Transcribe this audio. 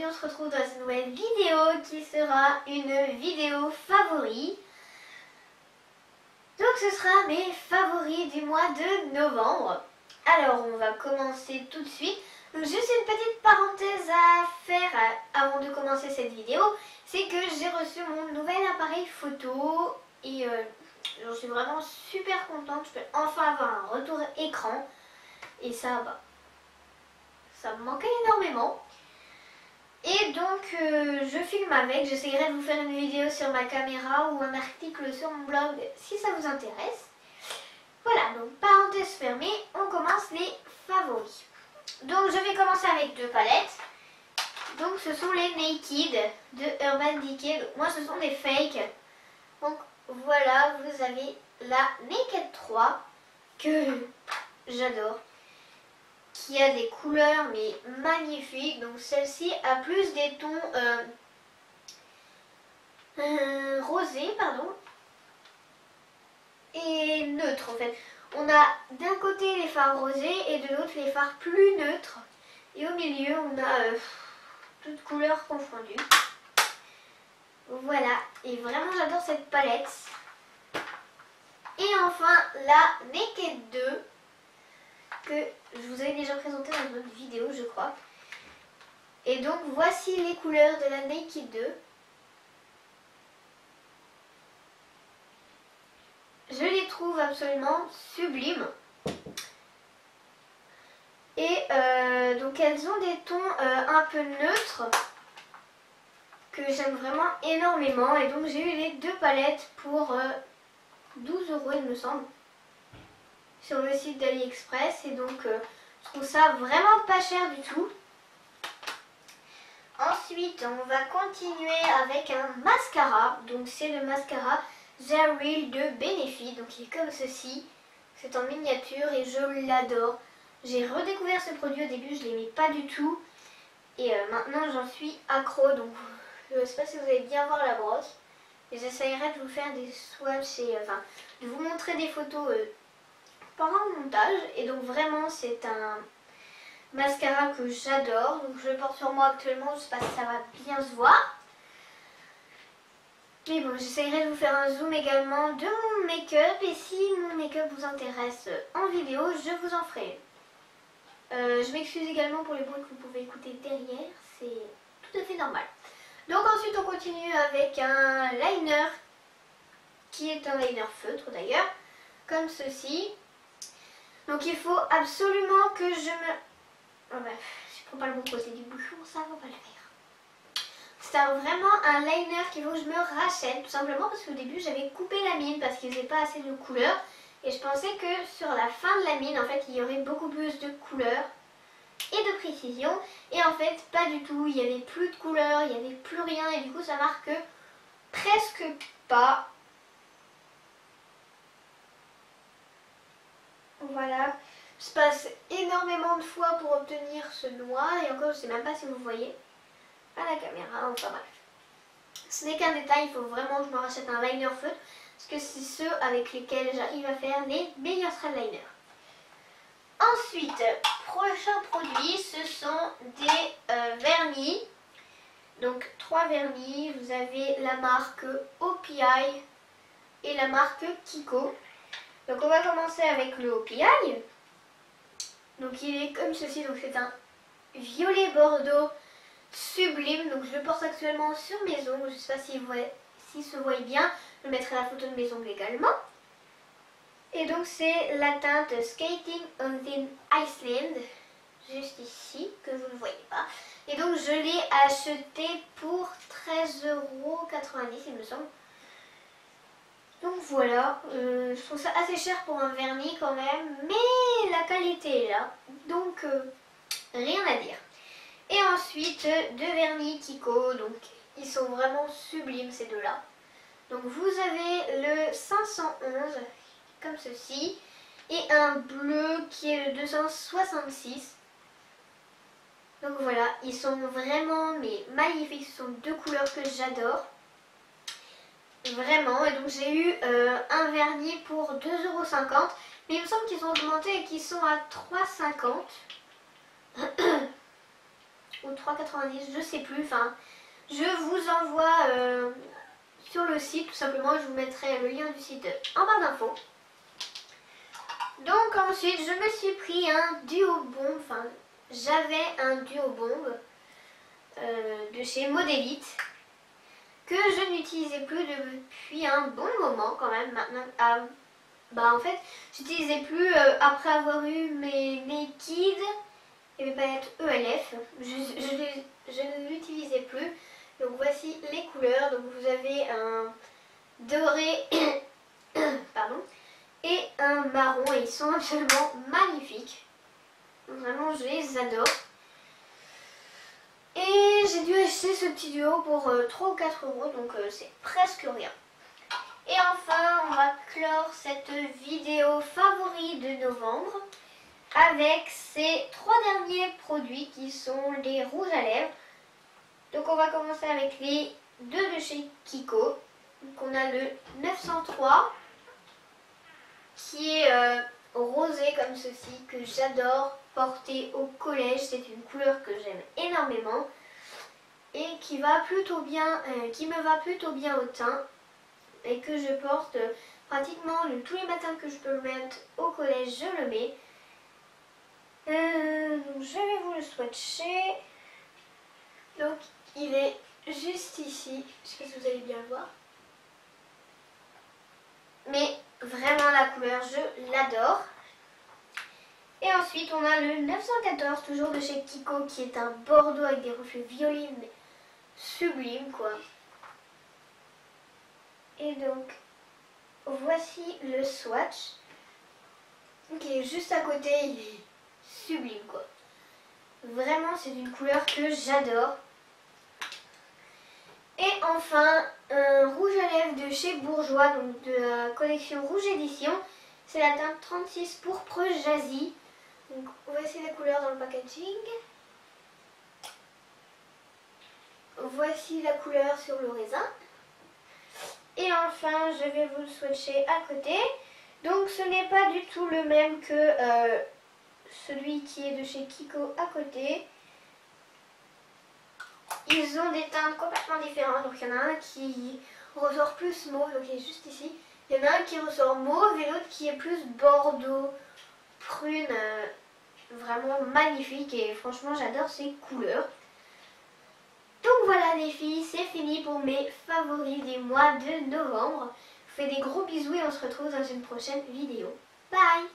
on se retrouve dans une nouvelle vidéo qui sera une vidéo favori. Donc ce sera mes favoris du mois de novembre. Alors on va commencer tout de suite. Donc juste une petite parenthèse à faire avant de commencer cette vidéo. C'est que j'ai reçu mon nouvel appareil photo et j'en suis vraiment super contente. Je peux enfin avoir un retour écran. Et ça, ça me manquait énormément. Et donc je filme avec, j'essaierai de vous faire une vidéo sur ma caméra ou un article sur mon blog si ça vous intéresse. Voilà, donc parenthèse fermée, on commence les favoris. Donc je vais commencer avec deux palettes. Donc ce sont les Naked de Urban Decay. Donc, moi ce sont des fakes. Donc voilà, vous avez la Naked 3 que j'adore, qui a des couleurs mais magnifiques. Donc celle-ci a plus des tons rosés, pardon, et neutres en fait. On a d'un côté les phares rosés et de l'autre les phares plus neutres. Et au milieu on a toutes couleurs confondues. Voilà, et vraiment j'adore cette palette. Et enfin la Naked 2 que je vous avais déjà présenté dans une autre vidéo je crois. Et donc voici les couleurs de la Naked 2. Je les trouve absolument sublimes. Et donc elles ont des tons un peu neutres que j'aime vraiment énormément. Et donc j'ai eu les deux palettes pour 12 € il me semble, sur le site d'AliExpress. Et donc je trouve ça vraiment pas cher du tout. Ensuite on va continuer avec un mascara. Donc c'est le mascara The Real de Benefit. Donc il est comme ceci. C'est en miniature et je l'adore. J'ai redécouvert ce produit au début, je l'aimais pas du tout. Et maintenant j'en suis accro. Donc je ne sais pas si vous allez bien voir la brosse. Et j'essaierai de vous faire des swatchs et enfin de vous montrer des photos pendant le montage. Et donc vraiment c'est un mascara que j'adore. Donc je le porte sur moi actuellement, je ne sais pas si ça va bien se voir. Mais bon, j'essaierai de vous faire un zoom également de mon make-up. Et si mon make-up vous intéresse en vidéo, je vous en ferai. Je m'excuse également pour les bruits que vous pouvez écouter derrière. C'est tout à fait normal. Donc ensuite on continue avec un liner. Qui est un liner feutre d'ailleurs. Comme ceci. Donc il faut absolument que je me... Oh bah, je prends pas le bon côté du bouchon, ça va pas le faire. C'est vraiment un liner qu'il faut que je me rachète, tout simplement parce qu'au début j'avais coupé la mine parce qu'il faisait pas assez de couleurs. Et je pensais que sur la fin de la mine, en fait, il y aurait beaucoup plus de couleurs et de précision. Et en fait, pas du tout, il n'y avait plus de couleurs, il n'y avait plus rien. Et du coup, ça marque presque pas. Voilà, je passe énormément de fois pour obtenir ce noir. Et encore, je sais même pas si vous voyez à la caméra, enfin bref. Ce n'est qu'un détail, il faut vraiment que je me rachète un liner feutre. Parce que c'est ceux avec lesquels j'arrive à faire les meilleurs liners. Ensuite, prochain produit, ce sont des vernis. Donc 3 vernis, vous avez la marque OPI et la marque Kiko. Donc on va commencer avec le OPI. Donc il est comme ceci, donc c'est un violet bordeaux sublime. Donc je le porte actuellement sur mes ongles, je ne sais pas s'il se voit bien. Je mettrai la photo de mes ongles également. Et donc c'est la teinte Skating on the Iceland, juste ici, que vous ne voyez pas. Et donc je l'ai acheté pour 13,90 € il me semble. Donc voilà, je trouve ça assez cher pour un vernis quand même, mais la qualité est là, donc rien à dire. Et ensuite deux vernis Kiko, donc ils sont vraiment sublimes ces deux-là. Donc vous avez le 511 comme ceci et un bleu qui est le 266. Donc voilà, ils sont vraiment mais magnifiques, ce sont deux couleurs que j'adore. Vraiment, et donc j'ai eu un vernis pour 2,50 €, mais il me semble qu'ils ont augmenté et qu'ils sont à 3,50 €. ou 3,90, je sais plus. Enfin, je vous envoie sur le site, tout simplement. Je vous mettrai le lien du site en barre d'infos. Donc ensuite, je me suis pris un duo bombe. Enfin, j'avais un duo bombe de chez Modélite que je n'utilisais plus depuis un bon moment quand même. Maintenant, bah en fait, j'utilisais plus après avoir eu mes Naked et mes paillettes ELF. Je ne l'utilisais plus. Donc voici les couleurs. Donc vous avez un doré pardon, et un marron et ils sont absolument magnifiques. Vraiment, je les adore. Et j'ai dû acheter ce petit duo pour 3 ou 4 euros, donc c'est presque rien. Et enfin, on va clore cette vidéo favori de novembre avec ces 3 derniers produits qui sont les rouges à lèvres. Donc on va commencer avec les 2 de chez Kiko. Donc on a le 903 qui est rosé comme ceci, que j'adore porter au collège. C'est une couleur que j'aime énormément et qui va plutôt bien, qui me va plutôt bien au teint et que je porte pratiquement tous les matins que je peux le mettre au collège, je le mets. Donc je vais vous le swatcher. Donc il est juste ici, je sais pas si vous allez bien le voir. Mais vraiment la couleur, je l'adore. Et ensuite on a le 914, toujours de chez Kiko, qui est un bordeaux avec des reflets violets, mais sublime quoi. Et donc voici le swatch qui est juste à côté, il est sublime quoi. Vraiment c'est une couleur que j'adore. Et enfin un rouge à lèvres de chez Bourjois, donc de la collection Rouge Édition. C'est la teinte 36 pourpre jazzy. Donc voici la couleur dans le packaging. Voici la couleur sur le raisin. Et enfin, je vais vous le swatcher à côté. Donc ce n'est pas du tout le même que celui qui est de chez Kiko à côté. Ils ont des teintes complètement différentes. Donc il y en a un qui ressort plus mauve, donc il est juste ici. Il y en a un qui ressort mauve et l'autre qui est plus bordeaux, prune. Vraiment magnifique et franchement j'adore ces couleurs. Donc voilà les filles, c'est fini pour mes favoris des mois de novembre. Je vous fais des gros bisous et on se retrouve dans une prochaine vidéo. Bye!